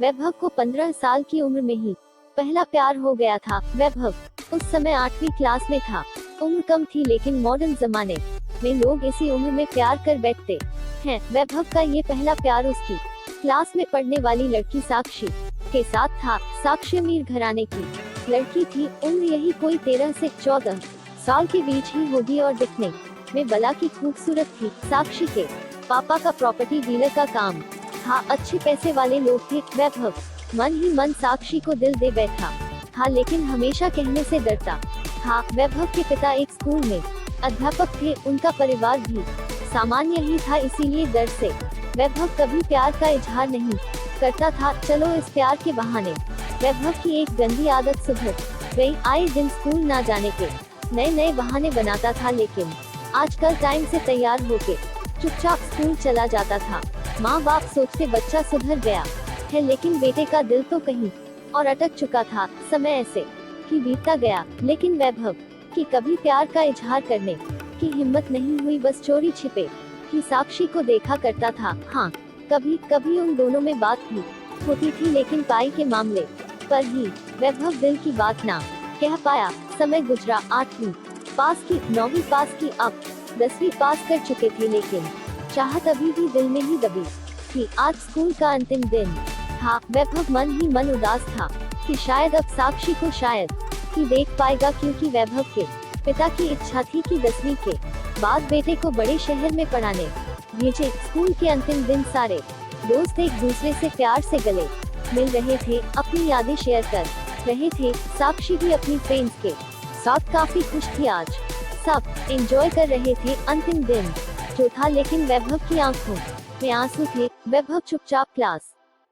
वैभव को 15 साल की उम्र में ही पहला प्यार हो गया था। वैभव उस समय 8वीं क्लास में था। उम्र कम थी लेकिन मॉडर्न जमाने में लोग इसी उम्र में प्यार कर बैठते हैं। वैभव का ये पहला प्यार उसकी क्लास में पढ़ने वाली लड़की साक्षी के साथ था। साक्षी अमीर घराने की लड़की थी। उम्र यही कोई 13 से 14 साल के बीच ही होगी और दिखने में बला की खूबसूरत थी। साक्षी के पापा का प्रॉपर्टी डीलर का काम था। अच्छे पैसे वाले लोग थे। वैभव मन ही मन साक्षी को दिल दे बैठा था लेकिन हमेशा कहने से डरता था। वैभव के पिता एक स्कूल में अध्यापक थे। उनका परिवार भी सामान्य ही था, इसीलिए डर से वैभव कभी प्यार का इजहार नहीं करता था। चलो इस प्यार के बहाने वैभव की एक गंदी आदत सुधर गई। आए दिन स्कूल ना जाने के नए नए बहाने बनाता था, लेकिन आजकल टाइम से तैयार होके चुपचाप स्कूल चला जाता था। माँ बाप सोचते बच्चा सुधर गया है, लेकिन बेटे का दिल तो कहीं और अटक चुका था। समय ऐसे ही बीतता गया लेकिन वैभव की कभी प्यार का इजहार करने की हिम्मत नहीं हुई। बस चोरी छिपे ही साक्षी को देखा करता था। हाँ, कभी कभी उन दोनों में बात भी होती थी, लेकिन पाई के मामले पर ही वैभव दिल की बात ना कह पाया। समय गुजरा, 8वीं पास की, 9वीं पास की, अब 10वीं पास कर चुके थे, लेकिन चाहत अभी भी दिल में ही दबी थी। आज स्कूल का अंतिम दिन था। वैभव मन ही मन उदास था कि शायद अब साक्षी को शायद ही देख पाएगा, क्योंकि वैभव के पिता की इच्छा थी कि 10वीं के बाद बेटे को बड़े शहर में पढ़ाने भेजे। स्कूल के अंतिम दिन सारे दोस्त एक दूसरे से प्यार से गले मिल रहे थे, अपनी यादें शेयर कर रहे थे। साक्षी भी अपनी फ्रेंड्स के साथ काफी खुश थी। आज सब एंजॉय कर रहे थे अंतिम दिन जो था, लेकिन वैभव की आंखों में आंसू थे। वैभव चुपचाप क्लास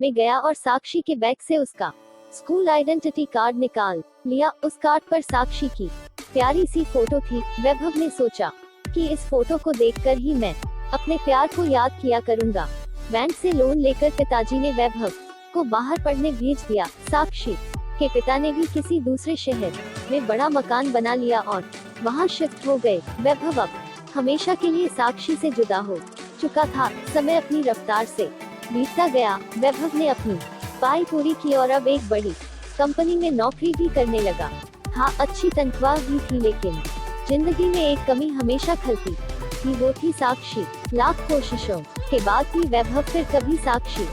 में गया और साक्षी के बैग से उसका स्कूल आइडेंटिटी कार्ड निकाल लिया। उस कार्ड पर साक्षी की प्यारी सी फोटो थी। वैभव ने सोचा कि इस फोटो को देखकर ही मैं अपने प्यार को याद किया करूंगा। बैंक से लोन लेकर पिताजी ने वैभव को बाहर पढ़ने भेज दिया। साक्षी के पिता ने भी किसी दूसरे शहर में बड़ा मकान बना लिया और वहां शिफ्ट हो गए। वैभव अब हमेशा के लिए साक्षी से जुदा हो चुका था। समय अपनी रफ्तार से बीतता गया। वैभव ने अपनी पढ़ाई पूरी की और अब एक बड़ी कंपनी में नौकरी भी करने लगा था। अच्छी तनख्वाह भी थी, लेकिन जिंदगी में एक कमी हमेशा खलती थी, वो थी साक्षी। लाख कोशिशों के बाद भी वैभव फिर कभी साक्षी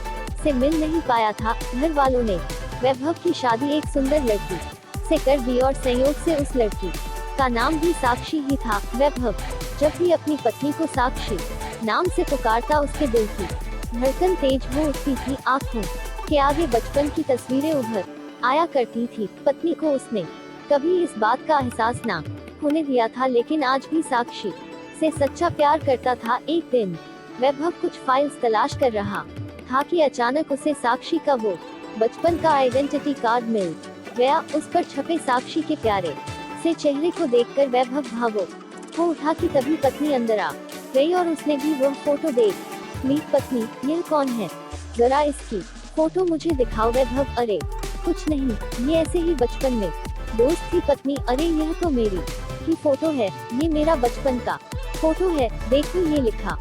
से मिल नहीं पाया था। घर वालों ने वैभव की शादी एक सुंदर लड़की से कर दी और संयोग से उस लड़की का नाम भी साक्षी ही था। वैभव जब भी अपनी पत्नी को साक्षी नाम से पुकारता, उसके दिल की धड़कन तेज हो उठती थी। आंखों के आगे बचपन की तस्वीरें उभर आया करती थी। पत्नी को उसने कभी इस बात का एहसास ना होने दिया था, लेकिन आज भी साक्षी से सच्चा प्यार करता था। एक दिन वैभव कुछ फाइल्स तलाश कर रहा था कि अचानक उसे साक्षी का वो बचपन का आइडेंटिटी कार्ड मिल गया। उस पर छपे साक्षी के प्यारे से चेहरे को देखकर वैभव भावुक हो उठा कि तभी पत्नी अंदर आ गई और उसने भी वह फोटो देख ली। पत्नी, यह कौन है? जरा इसकी फोटो मुझे दिखाओ। वैभव, अरे कुछ नहीं, ये ऐसे ही बचपन में दोस्त थी। पत्नी, अरे यह तो मेरी ही फोटो है, ये मेरा बचपन का फोटो है। देखो ये लिखा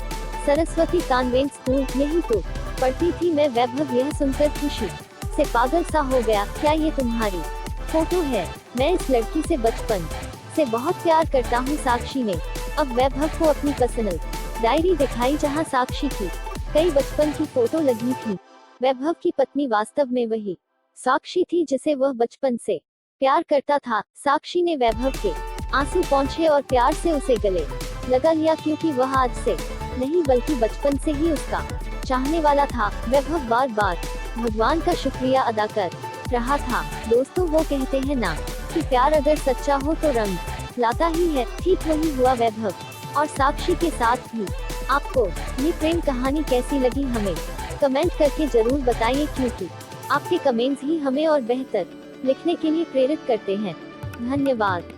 सरस्वती कॉन्वेंट स्कूल, यही तो पढ़ती थी मैं। वैभव यह सुनकर खुशी से पागल सा हो गया। क्या ये तुम्हारी फोटो है? मैं इस लड़की से बचपन से बहुत प्यार करता हूँ। साक्षी ने अब वैभव को अपनी पर्सनल डायरी दिखाई, जहाँ साक्षी की कई बचपन की फोटो लगी थी। वैभव की पत्नी वास्तव में वही साक्षी थी जिसे वह बचपन से प्यार करता था। साक्षी ने वैभव के आंसू पोंछे और प्यार से उसे गले लगा लिया, क्योंकि वह आज से नहीं बल्कि बचपन से ही उसका चाहने वाला था। वैभव बार बार भगवान का शुक्रिया अदा कर रहा था। दोस्तों, वो कहते हैं ना कि प्यार अगर सच्चा हो तो रंग लाता ही है। ठीक वही हुआ वैभव और साक्षी के साथ भी। आपको ये प्रेम कहानी कैसी लगी हमें कमेंट करके जरूर बताइए, क्योंकि आपके कमेंट्स ही हमें और बेहतर लिखने के लिए प्रेरित करते हैं। धन्यवाद।